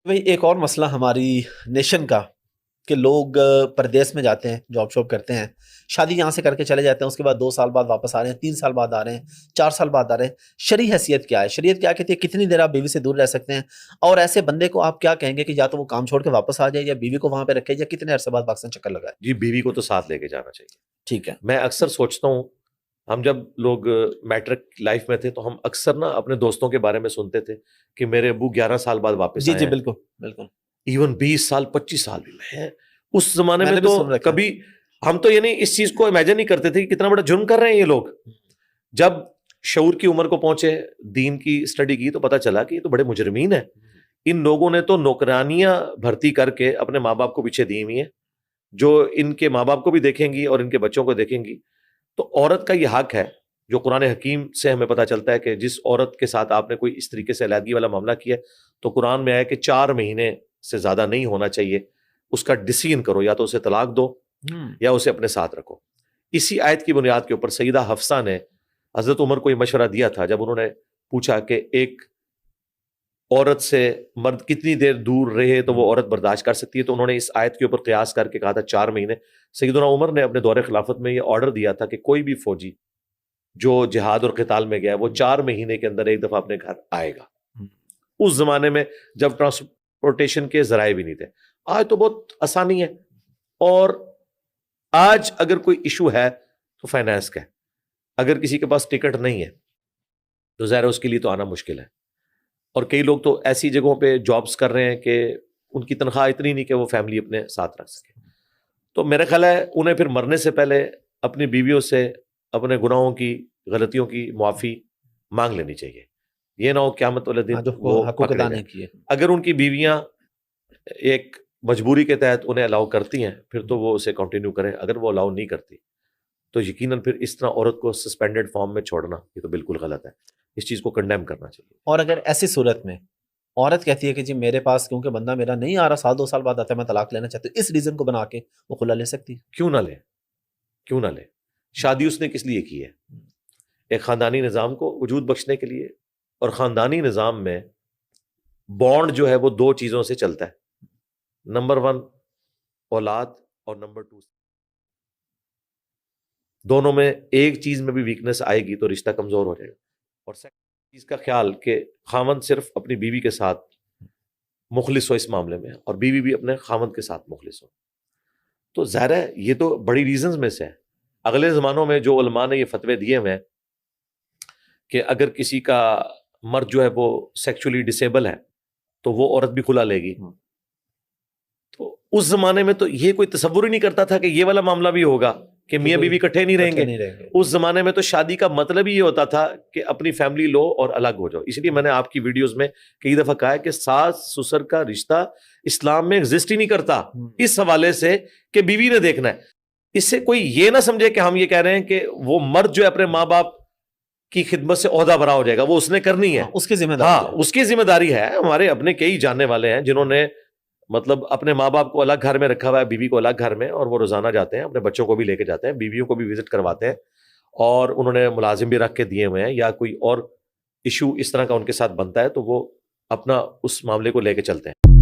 بھائی ایک اور مسئلہ ہماری نیشن کا کہ لوگ پردیس میں جاتے ہیں، جاب شاپ کرتے ہیں، شادی یہاں سے کر کے چلے جاتے ہیں، اس کے بعد 2 سال بعد واپس آ رہے ہیں، 3 سال بعد آ رہے ہیں، 4 سال بعد آ رہے ہیں۔ شرعی حیثیت کیا ہے؟ شریعت کیا کہتی ہے کتنی دیر آپ بیوی سے دور رہ سکتے ہیں؟ اور ایسے بندے کو آپ کیا کہیں گے کہ یا تو وہ کام چھوڑ کے واپس آ جائے یا بیوی کو وہاں پہ رکھے یا کتنے عرصے بعد پاکستان چکر لگائے؟ جی، بیوی کو تو ساتھ لے کے جانا چاہیے۔ ٹھیک ہے، میں اکثر سوچتا ہوں، ہم جب لوگ میٹرک لائف میں تھے تو ہم اکثر نا اپنے دوستوں کے بارے میں سنتے تھے کہ میرے ابو 11 سال بعد واپس جی آئے جی ہیں، بالکل بالکل، ایون 20 سال 25 سال بھی۔ میں اس زمانے میں میں نے بھی تو سن رکھا ہے۔ کبھی ہم تو یعنی اس چیز کو امیجن نہیں کرتے تھے کہ کتنا بڑا جرم کر رہے ہیں یہ لوگ۔ جب شعور کی عمر کو پہنچے، دین کی اسٹڈی کی، تو پتہ چلا کہ یہ تو بڑے مجرمین ہیں۔ ان لوگوں نے تو نوکرانیاں بھرتی کر کے اپنے ماں باپ کو پیچھے دی ہوئی ہیں، جو ان کے ماں باپ کو بھی دیکھیں گی اور ان کے بچوں کو دیکھیں گی۔ تو عورت کا یہ حق ہے جو قرآن حکیم سے ہمیں پتہ چلتا ہے کہ جس عورت کے ساتھ آپ نے کوئی اس طریقے سے علیحدگی والا معاملہ کیا تو قرآن میں آیا کہ 4 مہینے سے زیادہ نہیں ہونا چاہیے، اس کا ڈیسیژن کرو، یا تو اسے طلاق دو یا اسے اپنے ساتھ رکھو۔ اسی آیت کی بنیاد کے اوپر سیدہ حفصہ نے حضرت عمر کو یہ مشورہ دیا تھا جب انہوں نے پوچھا کہ ایک عورت سے مرد کتنی دیر دور رہے تو وہ عورت برداشت کر سکتی ہے، تو انہوں نے اس آیت کے اوپر قیاس کر کے کہا تھا 4 مہینے۔ سیدنا عمر نے اپنے دور خلافت میں یہ آرڈر دیا تھا کہ کوئی بھی فوجی جو جہاد اور قتال میں گیا وہ 4 مہینے کے اندر ایک دفعہ اپنے گھر آئے گا۔ اس زمانے میں جب ٹرانسپورٹیشن کے ذرائع بھی نہیں تھے۔ آج تو بہت آسانی ہے، اور آج اگر کوئی ایشو ہے تو فائنانس کا ہے۔ اگر کسی کے پاس ٹکٹ نہیں ہے تو ظاہر ہے اس کے لیے تو آنا مشکل ہے، اور کئی لوگ تو ایسی جگہوں پہ جابز کر رہے ہیں کہ ان کی تنخواہ اتنی نہیں کہ وہ فیملی اپنے ساتھ رکھ سکے۔ تو میرا خیال ہے انہیں پھر مرنے سے پہلے اپنی بیویوں سے اپنے گناہوں کی، غلطیوں کی معافی مانگ لینی چاہیے۔ یہ نہ ہو قیامت والے دن جو وہ حقوق پکڑے ادا جائیں۔ نہیں کیے۔ اگر ان کی بیویاں ایک مجبوری کے تحت انہیں الاؤ کرتی ہیں پھر تو وہ اسے کنٹینیو کریں، اگر وہ الاؤ نہیں کرتی تو یقیناً پھر اس طرح عورت کو سسپینڈڈ فارم میں چھوڑنا یہ تو بالکل غلط ہے، اس چیز کو کنڈیم کرنا چاہیے۔ اور اگر ایسی صورت میں عورت کہتی ہے کہ جی میرے پاس کیونکہ بندہ میرا نہیں آ رہا، 2 سال بعد آتا ہے، میں طلاق لینا چاہتی ہوں، اس ریزن کو بنا کے وہ خلا لے سکتی ہے؟ کیوں نہ لے، کیوں نہ لے؟ شادی اس نے کس لیے کی ہے؟ ایک خاندانی نظام کو وجود بخشنے کے لیے، اور خاندانی نظام میں بانڈ جو ہے وہ 2 چیزوں سے چلتا ہے، نمبر 1 اولاد، اور نمبر 2 دونوں میں ایک چیز میں بھی ویکنس آئے گی تو رشتہ کمزور ہو جائے گا۔ اور سیکنڈ چیز کا خیال کہ خاوند صرف اپنی بیوی کے ساتھ مخلص ہو اس معاملے میں، اور بیوی بھی اپنے خاوند کے ساتھ مخلص ہو، تو ظاہر ہے یہ تو بڑی ریزنز میں سے ہے۔ اگلے زمانوں میں جو علماء نے یہ فتوے دیے ہوئے ہیں کہ اگر کسی کا مرد جو ہے وہ سیکچولی ڈسیبل ہے تو وہ عورت بھی خلا لے گی، تو اس زمانے میں تو یہ کوئی تصور ہی نہیں کرتا تھا کہ یہ والا معاملہ بھی ہوگا کہ میاں بیوی اکٹھے نہیں رہیں گے۔ اس زمانے میں تو شادی کا مطلب ہی یہ ہوتا تھا کہ اپنی فیملی لو اور الگ ہو جاؤ۔ اس لیے میں نے آپ کی ویڈیوز میں کئی دفعہ کہا ہے کہ ساس سسر کا رشتہ اسلام میں ایگزسٹ ہی نہیں کرتا، اس حوالے سے کہ بیوی نے دیکھنا ہے۔ اس سے کوئی یہ نہ سمجھے کہ ہم یہ کہہ رہے ہیں کہ وہ مرد جو ہے اپنے ماں باپ کی خدمت سے عہدہ برا ہو جائے گا، وہ اس نے کرنی ہے، اس کی ذمہ داری ہے۔ اس کی ذمہ داری ہے۔ ہمارے اپنے کئی جاننے والے ہیں جنہوں نے مطلب اپنے ماں باپ کو الگ گھر میں رکھا ہوا ہے، بیوی کو الگ گھر میں، اور وہ روزانہ جاتے ہیں، اپنے بچوں کو بھی لے کے جاتے ہیں، بیویوں کو بھی وزٹ کرواتے ہیں، اور انہوں نے ملازم بھی رکھ کے دیے ہوئے ہیں، یا کوئی اور ایشو اس طرح کا ان کے ساتھ بنتا ہے تو وہ اپنا اس معاملے کو لے کے چلتے ہیں۔